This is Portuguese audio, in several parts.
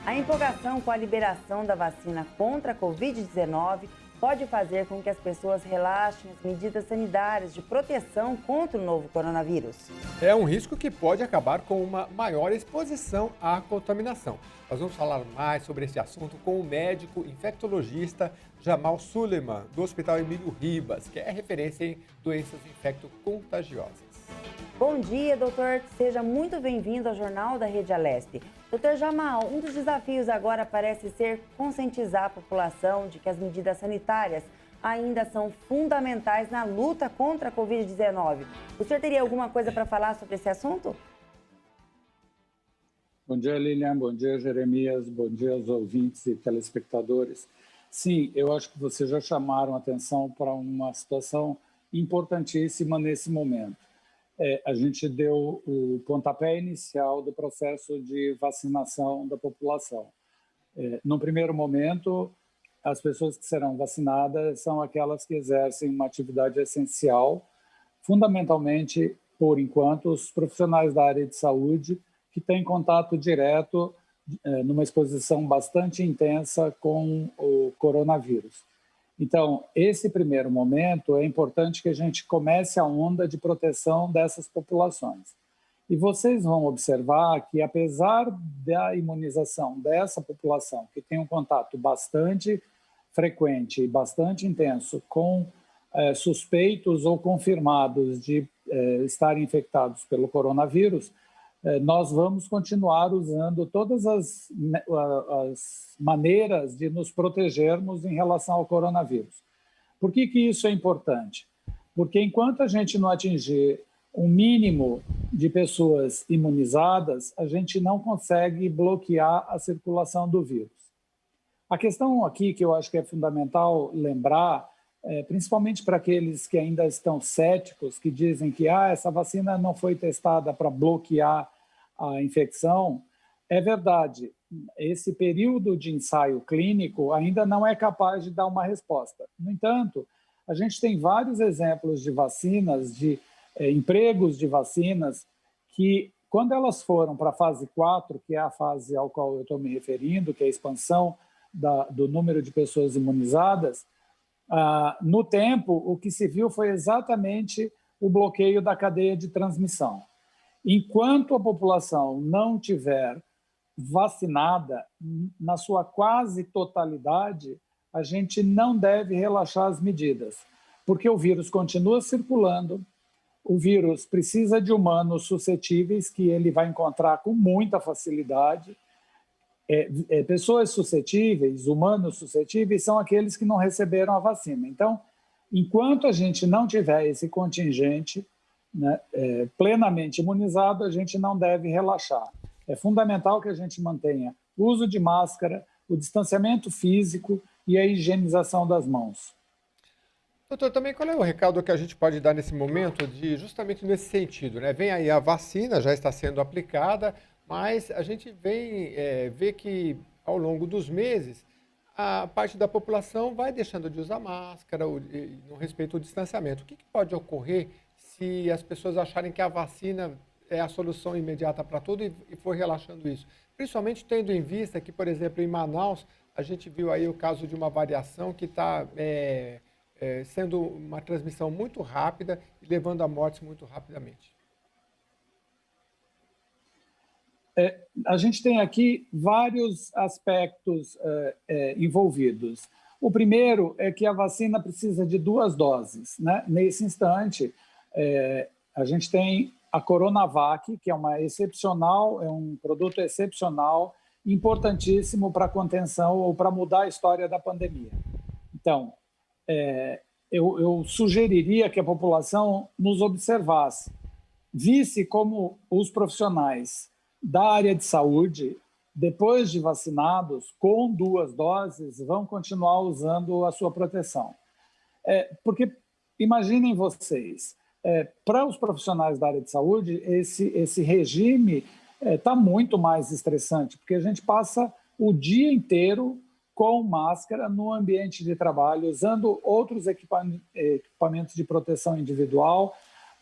A empolgação com a liberação da vacina contra a Covid-19 pode fazer com que as pessoas relaxem as medidas sanitárias de proteção contra o novo coronavírus. É um risco que pode acabar com uma maior exposição à contaminação. Nós vamos falar mais sobre esse assunto com o médico infectologista Jamal Suleiman, do Hospital Emílio Ribas, que é referência em doenças infecto-contagiosas. Bom dia, doutor. Seja muito bem-vindo ao Jornal da Rede Alesp. Doutor Jamal, um dos desafios agora parece ser conscientizar a população de que as medidas sanitárias ainda são fundamentais na luta contra a Covid-19. O senhor teria alguma coisa para falar sobre esse assunto? Bom dia, Lilian. Bom dia, Jeremias. Bom dia aos ouvintes e telespectadores. Sim, eu acho que vocês já chamaram atenção para uma situação importantíssima nesse momento. A gente deu o pontapé inicial do processo de vacinação da população. No primeiro momento, as pessoas que serão vacinadas são aquelas que exercem uma atividade essencial, fundamentalmente, por enquanto, os profissionais da área de saúde que têm contato direto, numa exposição bastante intensa com o coronavírus. Então, esse primeiro momento, é importante que a gente comece a onda de proteção dessas populações. E vocês vão observar que, apesar da imunização dessa população, que tem um contato bastante frequente e bastante intenso com suspeitos ou confirmados de estarem infectados pelo coronavírus, nós vamos continuar usando todas as maneiras de nos protegermos em relação ao coronavírus. Por que isso é importante? Porque enquanto a gente não atingir um mínimo de pessoas imunizadas, a gente não consegue bloquear a circulação do vírus. A questão aqui que eu acho que é fundamental lembrar, principalmente para aqueles que ainda estão céticos, que dizem que essa vacina não foi testada para bloquear a infecção, é verdade. Esse período de ensaio clínico ainda não é capaz de dar uma resposta. No entanto, a gente tem vários exemplos de vacinas, de empregos de vacinas, que quando elas foram para a fase 4, que é a fase ao qual eu estou me referindo, que é a expansão do número de pessoas imunizadas, no tempo, o que se viu foi exatamente o bloqueio da cadeia de transmissão. Enquanto a população não tiver vacinada, na sua quase totalidade, a gente não deve relaxar as medidas, porque o vírus continua circulando, o vírus precisa de humanos suscetíveis, que ele vai encontrar com muita facilidade. Pessoas suscetíveis, humanos suscetíveis, são aqueles que não receberam a vacina. Então, enquanto a gente não tiver esse contingente, né, plenamente imunizado, a gente não deve relaxar. É fundamental que a gente mantenha o uso de máscara, o distanciamento físico e a higienização das mãos. Doutor, também qual é o recado que a gente pode dar nesse momento, justamente nesse sentido, né? Vem aí a vacina, já está sendo aplicada, mas a gente vem ver que, ao longo dos meses, a parte da população vai deixando de usar máscara, no respeito ao distanciamento. O que pode ocorrer se as pessoas acharem que a vacina é a solução imediata para tudo e for relaxando isso? Principalmente tendo em vista que, por exemplo, em Manaus, a gente viu aí o caso de uma variação que está sendo uma transmissão muito rápida e levando a mortes muito rapidamente. A gente tem aqui vários aspectos envolvidos. O primeiro é que a vacina precisa de 2 doses, né? Nesse instante, a gente tem a Coronavac, que é um produto excepcional, importantíssimo para a contenção ou para mudar a história da pandemia. Então, eu sugeriria que a população nos observasse, visse como os profissionais da área de saúde, depois de vacinados, com 2 doses, vão continuar usando a sua proteção. Porque, imaginem vocês, para os profissionais da área de saúde, esse regime está muito mais estressante, porque a gente passa o dia inteiro com máscara no ambiente de trabalho, usando outros equipamentos de proteção individual,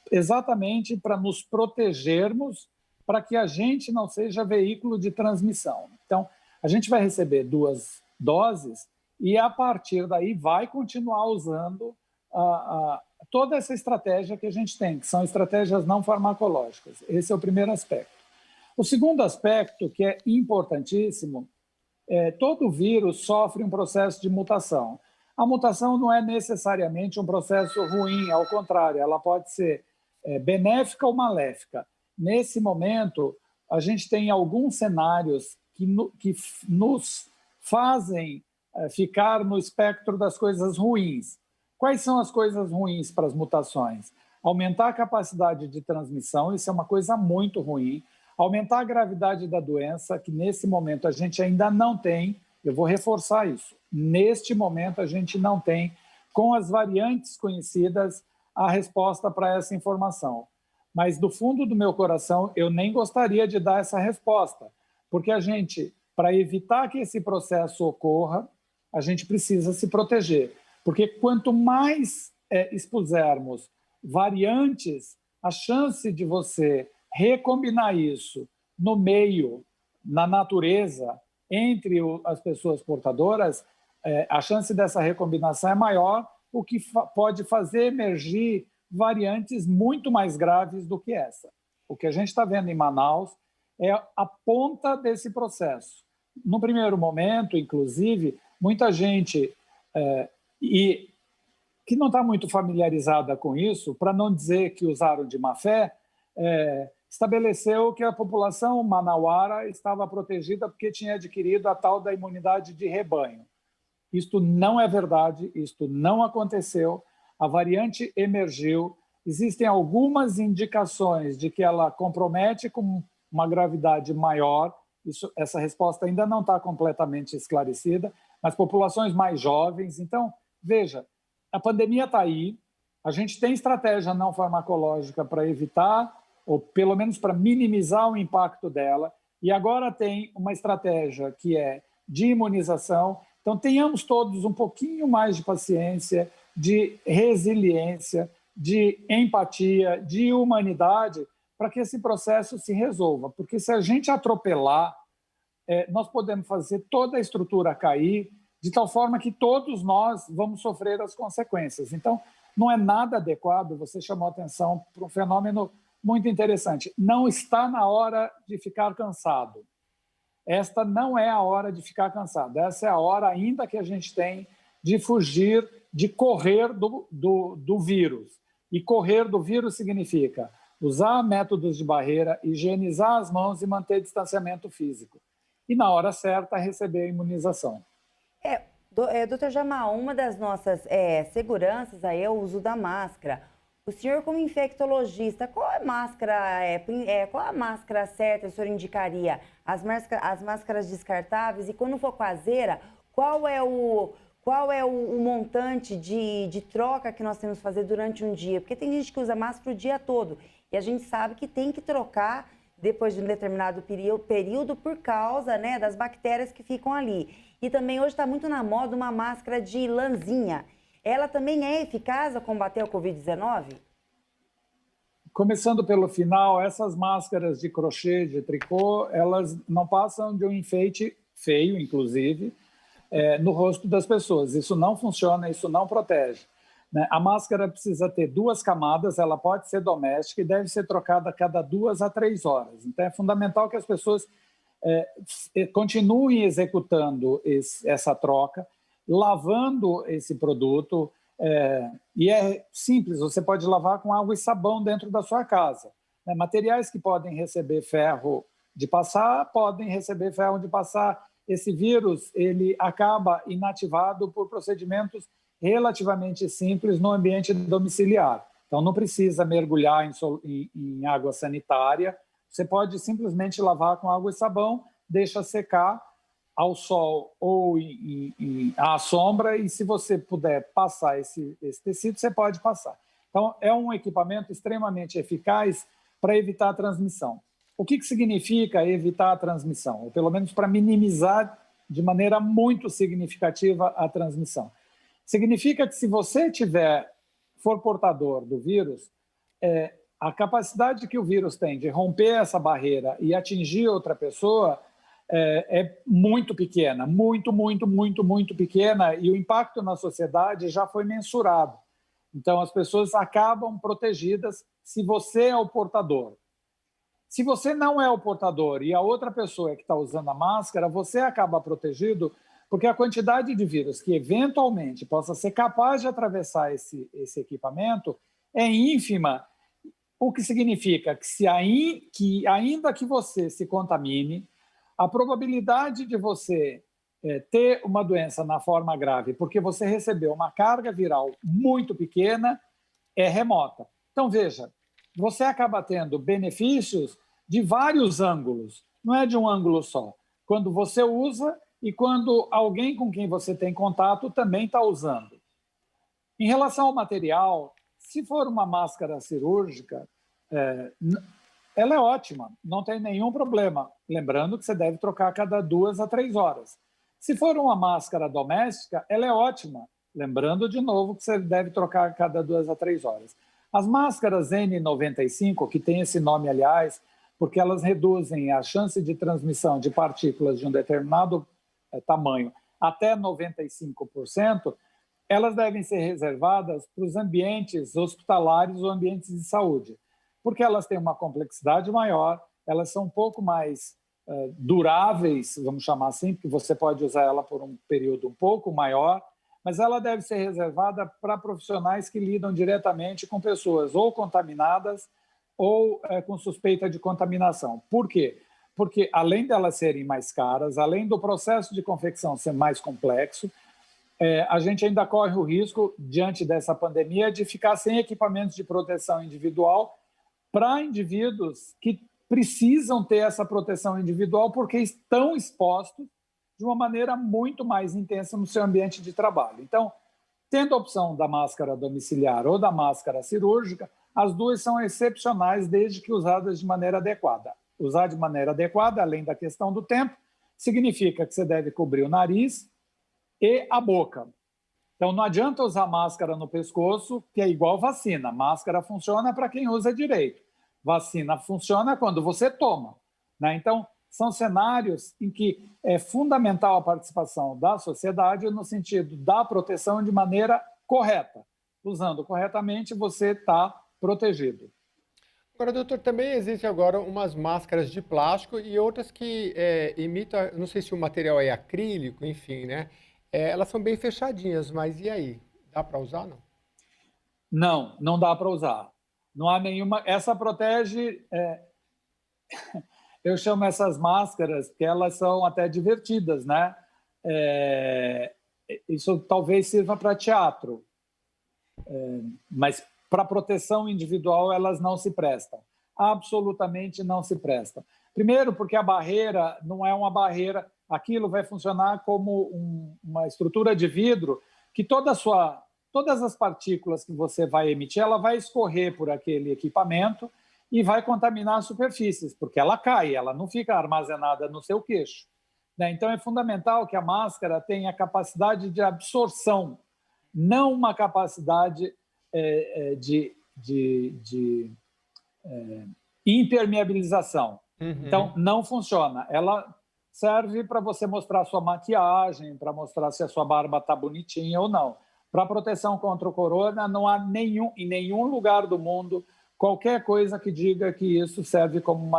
exatamente para nos protegermos, para que a gente não seja veículo de transmissão. Então, A gente vai receber 2 doses e, a partir daí, vai continuar usando toda essa estratégia que a gente tem, que são estratégias não farmacológicas. Esse é o primeiro aspecto. O segundo aspecto, que é importantíssimo, todo vírus sofre um processo de mutação. A mutação não é necessariamente um processo ruim, ao contrário, ela pode ser benéfica ou maléfica. Nesse momento, a gente tem alguns cenários que nos fazem ficar no espectro das coisas ruins. Quais são as coisas ruins para as mutações? Aumentar a capacidade de transmissão, isso é uma coisa muito ruim. Aumentar a gravidade da doença, que nesse momento a gente ainda não tem, eu vou reforçar isso, neste momento a gente não tem, com as variantes conhecidas, a resposta para essa informação. Mas do fundo do meu coração, eu nem gostaria de dar essa resposta, porque a gente, para evitar que esse processo ocorra, a gente precisa se proteger. Porque quanto mais expusermos variantes, a chance de você recombinar isso no meio, na natureza, entre as pessoas portadoras, a chance dessa recombinação é maior, o que pode fazer emergir variantes muito mais graves do que essa. O que a gente está vendo em Manaus é a ponta desse processo. No primeiro momento, inclusive, muita gente que não está muito familiarizada com isso, para não dizer que usaram de má fé, estabeleceu que a população manauara estava protegida porque tinha adquirido a tal da imunidade de rebanho. Isto não é verdade, isto não aconteceu, a variante emergiu, existem algumas indicações de que ela compromete com uma gravidade maior, essa resposta ainda não está completamente esclarecida, mas populações mais jovens. Então, veja, a pandemia está aí, a gente tem estratégia não farmacológica para evitar, ou pelo menos para minimizar o impacto dela, e agora tem uma estratégia que é de imunização. Então, tenhamos todos um pouquinho mais de paciência, de resiliência, de empatia, de humanidade, para que esse processo se resolva. Porque se a gente atropelar, nós podemos fazer toda a estrutura cair, de tal forma que todos nós vamos sofrer as consequências. Então, não é nada adequado, você chamou atenção para um fenômeno muito interessante. Não está na hora de ficar cansado. Esta não é a hora de ficar cansado. Essa é a hora ainda que a gente tem de fugir, de correr do vírus. E correr do vírus significa usar métodos de barreira, higienizar as mãos e manter distanciamento físico. E, na hora certa, receber a imunização. Doutor Jamal, uma das nossas seguranças aí é o uso da máscara. O senhor, como infectologista, qual a máscara certa o senhor indicaria? As máscaras descartáveis? E quando for caseira, qual é o montante de troca que nós temos que fazer durante um dia? Porque tem gente que usa máscara o dia todo e a gente sabe que tem que trocar depois de um determinado período por causa, né, das bactérias que ficam ali. E também hoje está muito na moda uma máscara de lãzinha. Ela também é eficaz a combater o Covid-19? Começando pelo final, essas máscaras de crochê, de tricô, elas não passam de um enfeite feio, inclusive, no rosto das pessoas. Isso não funciona, isso não protege. Né? A máscara precisa ter 2 camadas, ela pode ser doméstica e deve ser trocada a cada 2 a 3 horas. Então, é fundamental que as pessoas continuem executando essa troca, lavando esse produto, e é simples, você pode lavar com água e sabão dentro da sua casa. Né? Materiais que podem receber ferro de passar, podem receber ferro de passar. Esse vírus ele acaba inativado por procedimentos relativamente simples no ambiente domiciliar. Então, não precisa mergulhar em água sanitária, você pode simplesmente lavar com água e sabão, deixa secar ao sol ou à sombra, e se você puder passar esse tecido, você pode passar. Então, é um equipamento extremamente eficaz para evitar a transmissão. O que significa evitar a transmissão? Ou pelo menos para minimizar de maneira muito significativa a transmissão. Significa que se você for portador do vírus, a capacidade que o vírus tem de romper essa barreira e atingir outra pessoa é muito pequena, muito pequena, e o impacto na sociedade já foi mensurado. Então, as pessoas acabam protegidas se você é o portador. Se você não é o portador e a outra pessoa é que está usando a máscara, você acaba protegido, porque a quantidade de vírus que eventualmente possa ser capaz de atravessar esse equipamento é ínfima, o que significa que ainda que você se contamine, a probabilidade de você ter uma doença na forma grave, porque você recebeu uma carga viral muito pequena, é remota. Então, veja, você acaba tendo benefícios de vários ângulos, não é de um ângulo só. Quando você usa e quando alguém com quem você tem contato também está usando. Em relação ao material, se for uma máscara cirúrgica, ela é ótima, não tem nenhum problema. Lembrando que você deve trocar a cada 2 a 3 horas. Se for uma máscara doméstica, ela é ótima. Lembrando, de novo, que você deve trocar a cada 2 a 3 horas. As máscaras N95, que tem esse nome, aliás, porque elas reduzem a chance de transmissão de partículas de um determinado tamanho até 95%, elas devem ser reservadas para os ambientes hospitalares ou ambientes de saúde, porque elas têm uma complexidade maior, elas são um pouco mais duráveis, vamos chamar assim, porque você pode usar ela por um período um pouco maior, mas ela deve ser reservada para profissionais que lidam diretamente com pessoas ou contaminadas ou com suspeita de contaminação. Por quê? Porque além delas serem mais caras, além do processo de confecção ser mais complexo, a gente ainda corre o risco, diante dessa pandemia, de ficar sem equipamentos de proteção individual para indivíduos que precisam ter essa proteção individual porque estão expostos de uma maneira muito mais intensa no seu ambiente de trabalho. Então, tendo a opção da máscara domiciliar ou da máscara cirúrgica, as duas são excepcionais desde que usadas de maneira adequada. Usar de maneira adequada, além da questão do tempo, significa que você deve cobrir o nariz e a boca. Então, não adianta usar máscara no pescoço, que é igual vacina. Máscara funciona para quem usa direito. Vacina funciona quando você toma, né? Então, são cenários em que é fundamental a participação da sociedade no sentido da proteção de maneira correta. Usando corretamente, você está protegido. Agora, doutor, também existem agora umas máscaras de plástico e outras que imitam, não sei se o material é acrílico, enfim, né? Elas são bem fechadinhas, mas e aí? Dá para usar, não? Não, não dá para usar. Não há nenhuma... Essa protege... Eu chamo essas máscaras porque elas são até divertidas, né? Isso talvez sirva para teatro, mas para proteção individual elas não se prestam. Absolutamente não se prestam. Primeiro, porque a barreira não é uma barreira, aquilo vai funcionar como uma estrutura de vidro que todas as partículas que você vai emitir, ela vai escorrer por aquele equipamento e vai contaminar superfícies, porque ela cai, ela não fica armazenada no seu queixo, né? Então, é fundamental que a máscara tenha capacidade de absorção, não uma capacidade de impermeabilização. Uhum. Então, não funciona. Ela serve para você mostrar a sua maquiagem, para mostrar se a sua barba está bonitinha ou não. Para proteção contra o corona, não há em nenhum lugar do mundo qualquer coisa que diga que isso serve como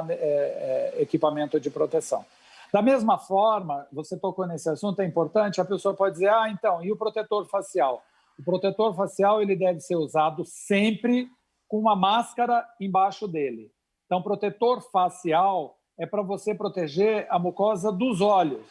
equipamento de proteção. Da mesma forma, você tocou nesse assunto, é importante, a pessoa pode dizer, então, e o protetor facial? O protetor facial ele deve ser usado sempre com uma máscara embaixo dele. Então, protetor facial é para você proteger a mucosa dos olhos,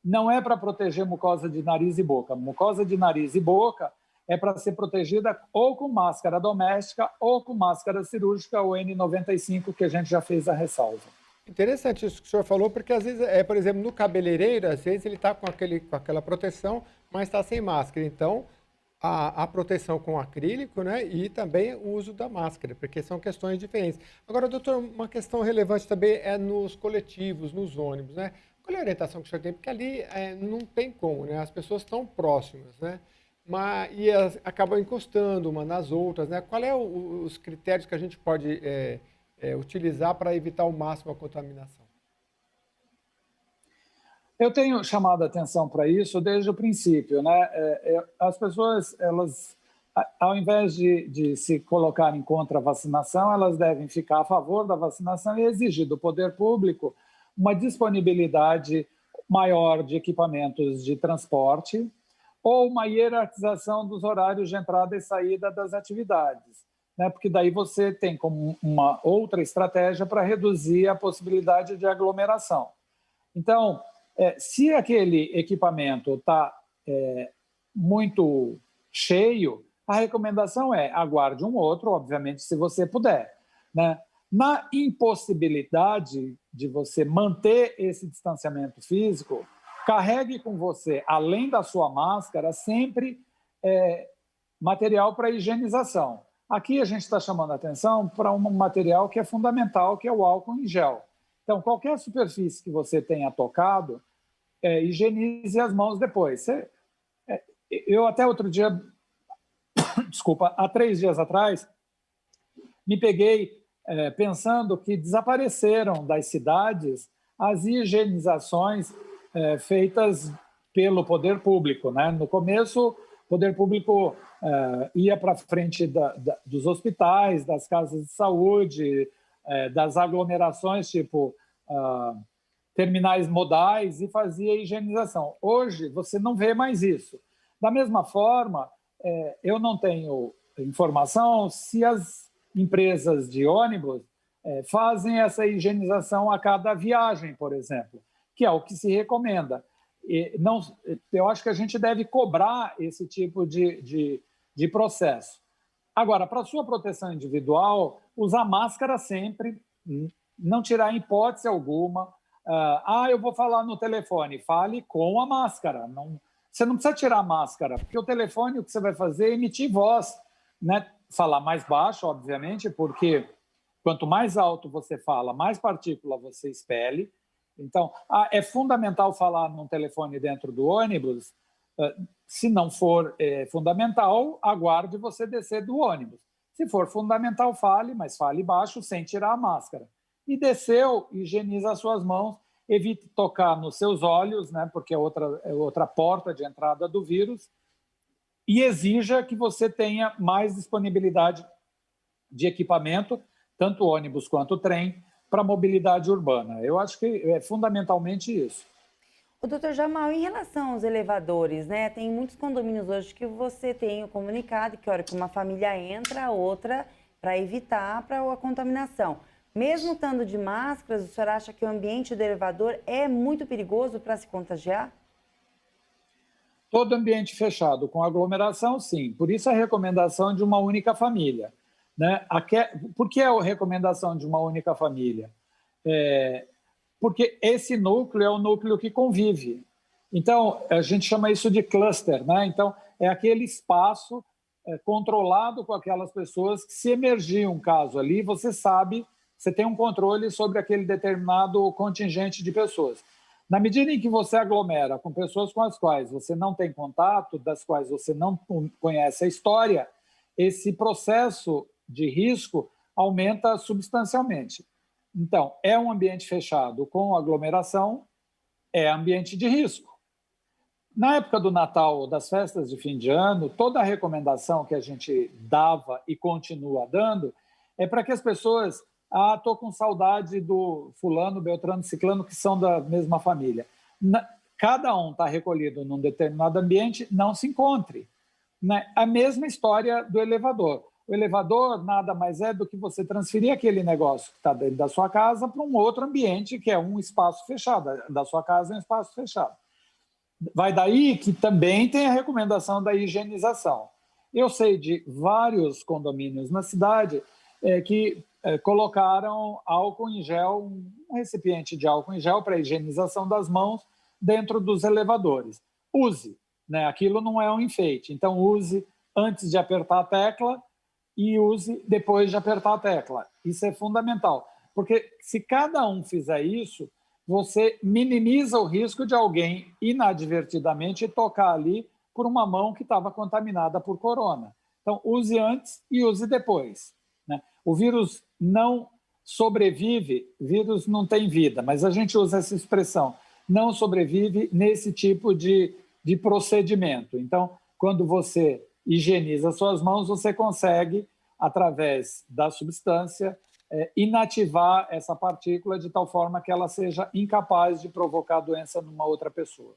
não é para proteger mucosa de nariz e boca. Mucosa de nariz e boca é para ser protegida ou com máscara doméstica ou com máscara cirúrgica, ou N95, que a gente já fez a ressalva. Interessante isso que o senhor falou, porque às vezes, por exemplo, no cabeleireiro, às vezes ele está com aquela proteção, mas está sem máscara. Então, a proteção com acrílico, né, e também o uso da máscara, porque são questões diferentes. Agora, doutor, uma questão relevante também é nos coletivos, nos ônibus, né? Qual é a orientação que o senhor tem? Porque ali não tem como, né? As pessoas estão próximas, né? E elas acabam encostando uma nas outras, né? Qual é os critérios que a gente pode utilizar para evitar ao máximo a contaminação? Eu tenho chamado a atenção para isso desde o princípio, né? As pessoas, elas, ao invés de se colocarem contra a vacinação, elas devem ficar a favor da vacinação e exigir do poder público uma disponibilidade maior de equipamentos de transporte ou uma hierarquização dos horários de entrada e saída das atividades, né? Porque daí você tem como uma outra estratégia para reduzir a possibilidade de aglomeração. Então, se aquele equipamento está muito cheio, a recomendação é aguarde um outro, obviamente, se você puder, né? Na impossibilidade de você manter esse distanciamento físico, carregue com você, além da sua máscara, sempre material para higienização. Aqui a gente está chamando a atenção para um material que é fundamental, que é o álcool em gel. Então, qualquer superfície que você tenha tocado, higienize as mãos depois. Eu até outro dia, desculpa, há 3 dias atrás, me peguei pensando que desapareceram das cidades as higienizações feitas pelo poder público, né? No começo, o poder público ia para frente dos hospitais, das casas de saúde, das aglomerações, tipo terminais modais, e fazia higienização. Hoje, você não vê mais isso. Da mesma forma, eu não tenho informação se as empresas de ônibus fazem essa higienização a cada viagem, por exemplo, que é o que se recomenda. Eu acho que a gente deve cobrar esse tipo de processo. Agora, para a sua proteção individual, usar máscara sempre, não tirar em hipótese alguma. Eu vou falar no telefone, fale com a máscara. Você não precisa tirar a máscara, porque o telefone, o que você vai fazer é emitir voz, né? Falar mais baixo, obviamente, porque quanto mais alto você fala, mais partícula você expele. Então, é fundamental falar num telefone dentro do ônibus. Se não for fundamental, aguarde você descer do ônibus. Se for fundamental, fale, mas fale baixo, sem tirar a máscara. E desceu, higieniza as suas mãos, evite tocar nos seus olhos, né, porque é outra porta de entrada do vírus, e exija que você tenha mais disponibilidade de equipamento, tanto ônibus quanto trem, para mobilidade urbana. Eu acho que é fundamentalmente isso. O doutor Jamal, em relação aos elevadores, né? Tem muitos condomínios hoje que você tem o comunicado que a hora que uma família entra, a outra, para evitar a contaminação. Mesmo estando de máscaras, o senhor acha que o ambiente do elevador é muito perigoso para se contagiar? Todo ambiente fechado com aglomeração, sim. Por isso a recomendação de uma única família, né? Por que a recomendação de uma única família? Porque esse núcleo é o núcleo que convive. Então, a gente chama isso de cluster, né? Então, é aquele espaço controlado com aquelas pessoas que, se emergir um caso ali, você sabe, você tem um controle sobre aquele determinado contingente de pessoas. Na medida em que você aglomera com pessoas com as quais você não tem contato, das quais você não conhece a história, esse processo de risco aumenta substancialmente. Então, é um ambiente fechado com aglomeração, é ambiente de risco. Na época do Natal, das festas de fim de ano, toda a recomendação que a gente dava e continua dando é para que as pessoas... estou com saudade do fulano, beltrano, ciclano, que são da mesma família. Cada um está recolhido num determinado ambiente, não se encontre, né? A mesma história do elevador. O elevador nada mais é do que você transferir aquele negócio que está dentro da sua casa para um outro ambiente, que é um espaço fechado. Da sua casa é um espaço fechado. Vai daí que também tem a recomendação da higienização. Eu sei de vários condomínios na cidade que colocaram álcool em gel, um recipiente de álcool em gel para higienização das mãos dentro dos elevadores. Use, né? Aquilo não é um enfeite. Então, use antes de apertar a tecla e use depois de apertar a tecla. Isso é fundamental, porque se cada um fizer isso, você minimiza o risco de alguém inadvertidamente tocar ali por uma mão que estava contaminada por corona. Então, use antes e use depois, né? O vírus não sobrevive, vírus não tem vida, mas a gente usa essa expressão. não sobrevive nesse tipo de procedimento. Então, quando você higieniza suas mãos, você consegue, através da substância, inativar essa partícula de tal forma que ela seja incapaz de provocar doença numa outra pessoa.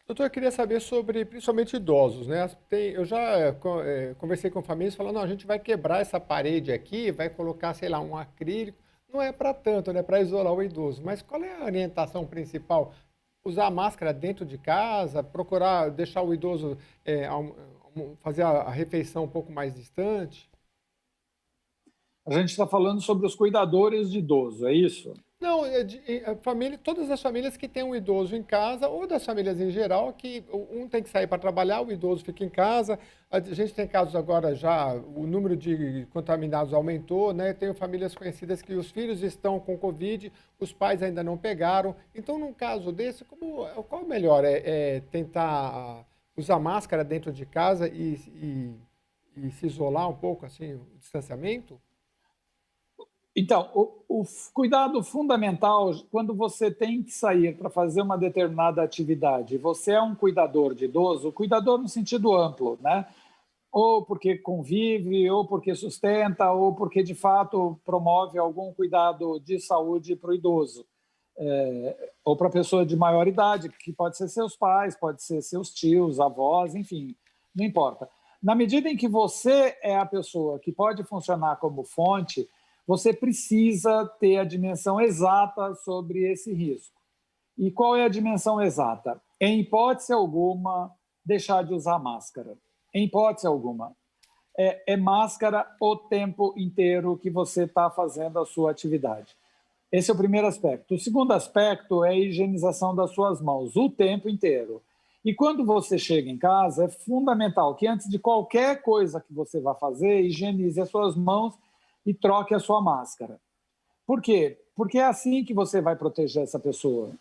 Doutor, eu queria saber sobre, principalmente idosos, né? Eu já conversei com famílias falando, não, a gente vai quebrar essa parede aqui, vai colocar, sei lá, um acrílico. Não é para tanto, né? Para isolar o idoso. Mas qual é a orientação principal? Usar máscara dentro de casa, procurar deixar o idoso fazer a refeição um pouco mais distante? A gente está falando sobre os cuidadores de idoso, é isso? Não, todas as famílias que têm um idoso em casa, ou das famílias em geral, que um tem que sair para trabalhar, o idoso fica em casa. A gente tem casos agora já, o número de contaminados aumentou, né? Tenho famílias conhecidas que os filhos estão com Covid, os pais ainda não pegaram. Então, num caso desse, qual é o melhor? Tentar usar máscara dentro de casa e se isolar um pouco, assim, o distanciamento? Então, o cuidado fundamental, quando você tem que sair para fazer uma determinada atividade, você é um cuidador de idoso, cuidador no sentido amplo, né? Ou porque convive, ou porque sustenta, ou porque, de fato, promove algum cuidado de saúde para o idoso. Ou para a pessoa de maior idade, que pode ser seus pais, pode ser seus tios, avós, enfim, não importa. Na medida em que você é a pessoa que pode funcionar como fonte, você precisa ter a dimensão exata sobre esse risco. E qual é a dimensão exata? Em hipótese alguma, deixar de usar máscara. Em hipótese alguma. É máscara o tempo inteiro que você está fazendo a sua atividade. Esse é o primeiro aspecto. O segundo aspecto é a higienização das suas mãos, o tempo inteiro. E quando você chega em casa, é fundamental que antes de qualquer coisa que você vá fazer, higienize as suas mãos e troque a sua máscara. Por quê? Porque é assim que você vai proteger essa pessoa,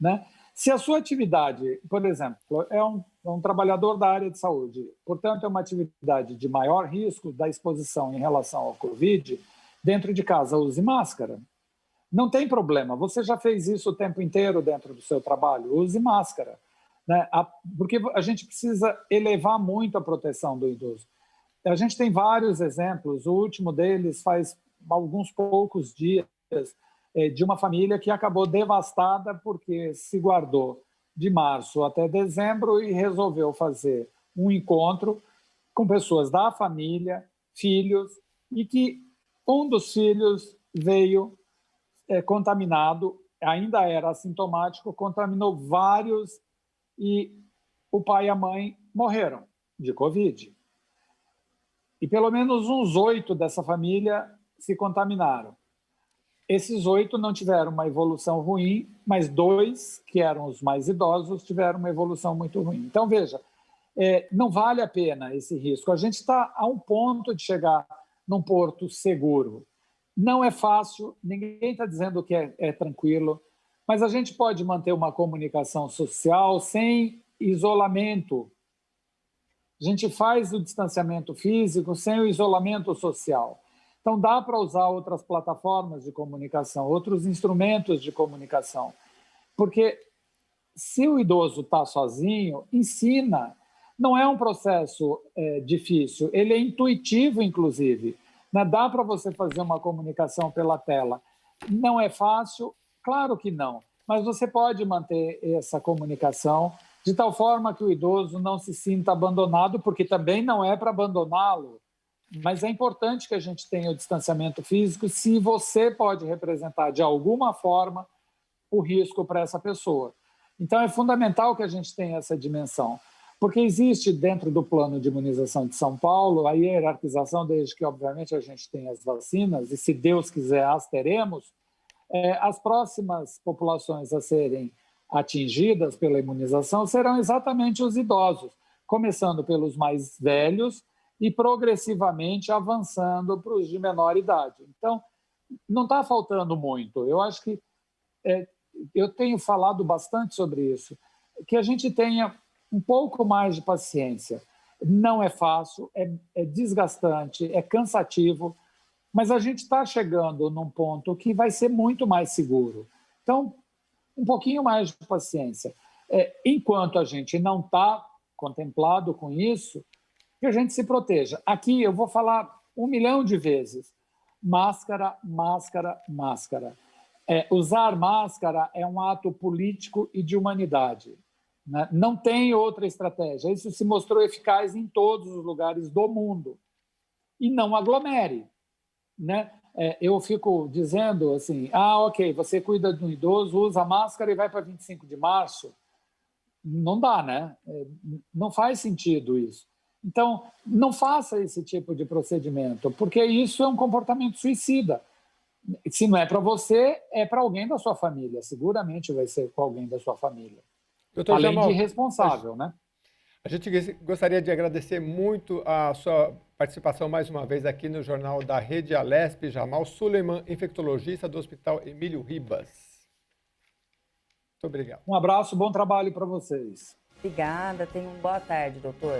né? Se a sua atividade, por exemplo, é um trabalhador da área de saúde, portanto, é uma atividade de maior risco da exposição em relação ao Covid, dentro de casa use máscara. Não tem problema, você já fez isso o tempo inteiro dentro do seu trabalho, use máscara, né? Porque a gente precisa elevar muito a proteção do idoso. A gente tem vários exemplos, o último deles faz alguns poucos dias, de uma família que acabou devastada porque se guardou de março até dezembro e resolveu fazer um encontro com pessoas da família, filhos, e que um dos filhos veio contaminado, ainda era assintomático, contaminou vários e o pai e a mãe morreram de Covid. E pelo menos uns 8 dessa família se contaminaram. Esses 8 não tiveram uma evolução ruim, mas 2, que eram os mais idosos, tiveram uma evolução muito ruim. Então, veja, não vale a pena esse risco. A gente está a um ponto de chegar num porto seguro. Não é fácil, ninguém está dizendo que é tranquilo, mas a gente pode manter uma comunicação social sem isolamento. A gente faz o distanciamento físico sem o isolamento social. Então, dá para usar outras plataformas de comunicação, outros instrumentos de comunicação. Porque se o idoso está sozinho, ensina. Não é um processo difícil, ele é intuitivo, inclusive. Né? Dá para você fazer uma comunicação pela tela. Não é fácil? Claro que não. Mas você pode manter essa comunicação de tal forma que o idoso não se sinta abandonado, porque também não é para abandoná-lo. Mas é importante que a gente tenha o distanciamento físico se você pode representar de alguma forma o risco para essa pessoa. Então é fundamental que a gente tenha essa dimensão, porque existe dentro do plano de imunização de São Paulo a hierarquização, desde que obviamente a gente tenha as vacinas, e se Deus quiser as teremos, as próximas populações a serem atingidas pela imunização serão exatamente os idosos, começando pelos mais velhos e progressivamente avançando para os de menor idade. Então, não está faltando muito. Eu acho que eu tenho falado bastante sobre isso, que a gente tenha um pouco mais de paciência. Não é fácil, é desgastante, é cansativo, mas a gente está chegando num ponto que vai ser muito mais seguro. Então, um pouquinho mais de paciência. Enquanto a gente não está contemplado com isso, que a gente se proteja. Aqui eu vou falar 1 milhão de vezes. Máscara, máscara, máscara. Usar máscara é um ato político e de humanidade, né? Não tem outra estratégia. Isso se mostrou eficaz em todos os lugares do mundo. E não aglomere, né? Eu fico dizendo assim, ok, você cuida de um idoso, usa máscara e vai para 25 de março. Não dá, né? Não faz sentido isso. Então, não faça esse tipo de procedimento, porque isso é um comportamento suicida. Se não é para você, é para alguém da sua família. Seguramente vai ser com alguém da sua família. Doutor Além Jamal, de irresponsável, né? a gente gostaria de agradecer muito a sua participação mais uma vez aqui no Jornal da Rede Alesp. Jamal Suleiman, infectologista do Hospital Emílio Ribas. Muito obrigado. Um abraço, bom trabalho para vocês. Obrigada, tenha uma boa tarde, doutor.